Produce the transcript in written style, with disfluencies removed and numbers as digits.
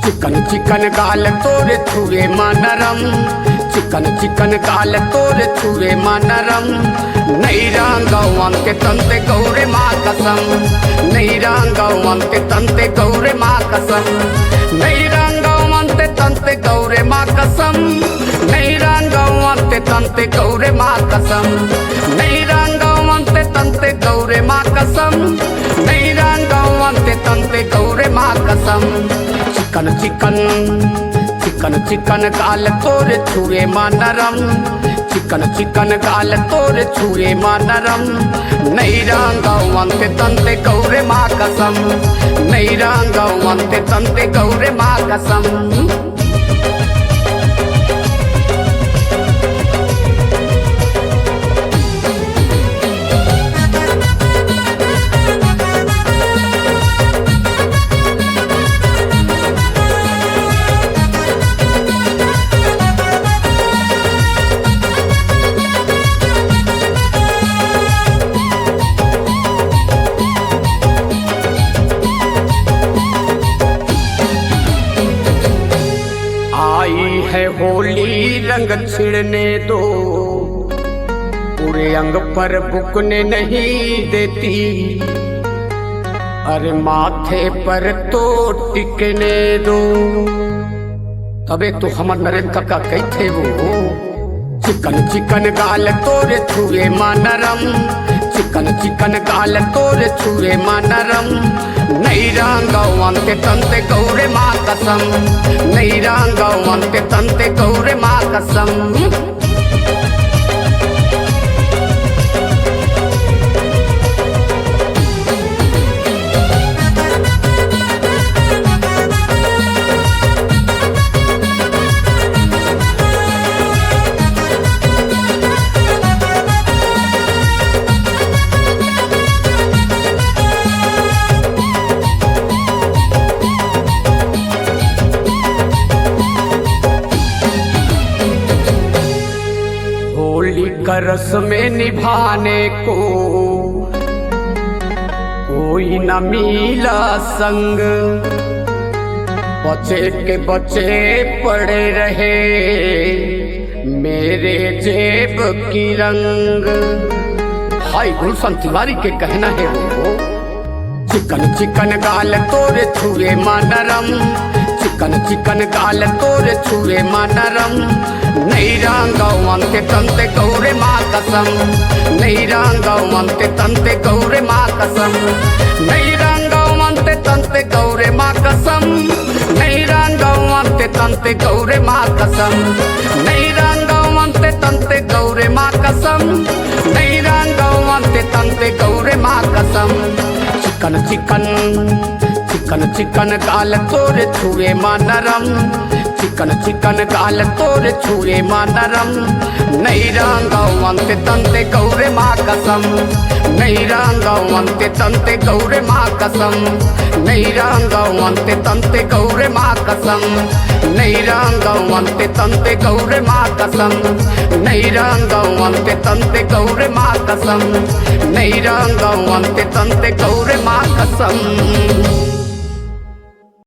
चिकन चिकन गाल तोरे छुए माँ नरम, चिकन चिकन गाल तोरे छुए माँ नरम। नहीं रांगवन के तंते गौरे माँ कसम, नहीं रांगवन के तंते गौरे माँ कसम, नहीं रांगवन के तंते गौरे माँ कसम, नहीं रांगवन के तंते गौरे माँ कसम, नहीं रांगवन के तंते गौरे माँ कसम, नहीं रांगवन के तंते गौरे माँ कसम। चिकन चिकन चिकन चिकन गाल तोरे छुए माँ नरम, चिकन चिकन गाल तोरे छुए माँ नरम। नहीं रांगवन के तंते गौरे माँ कसम, नहीं रांगवन के तंते गौरे माँ कसम। आई है होली रंग छिड़ने दो, पूरे अंग पर बुकने नहीं देती, अरे माथे पर तो टिकने दो। तबे तो हमर नरेंद्र का कही थे वो, चिकन चिकन गाल तोरे छुए माँ नरम, चिकन चिकन गाल तोरे छुए माँ नरम। नहीं रांगवन के तंते गौरे माँ कसम, नहीं रांगवन के तंते गौरे माँ कसम। का रस में निभाने को कोई न मिला संग, बचे के बचे पड़े रहे मेरे जेब की रंग। हाय गुलशन तिवारी के कहना है वो, चिकन चिकन गाल तोरे छुए माँ नरम, चिकन चिकन गाल तोरे छुए माँ नरम। नहीं रांगवन के तंते गौरे माँ कसम, नहीं रांगवन के तंते गौरे माँ कसम, नहीं रांगवन के तंते गौरे माँ कसम, नहीं रांगवन के तंते गौरे माँ कसम, नहीं रांगवन के तंते गौरे माँ कसम, नहीं रांगवन के तंते गौरे माँ कसम। चिकन चिकन चिकन चिकन गाल तोरे छुए माँ नरम, चिकन चिकन गाल तोरे छुए माँ नरम। नहीं रांगवन के तंते गौरे माँ कसम, नहीं रांगवन के तंते गौरे माँ कसम, नहीं रांगवन के तंते गौरे माँ कसम, नहीं रांगवन के तंते गौरे माँ कसम, नहीं रांगवन के तंते गौरे माँ कसम, नहीं रांगवन के तंते गौरे माँ कसम।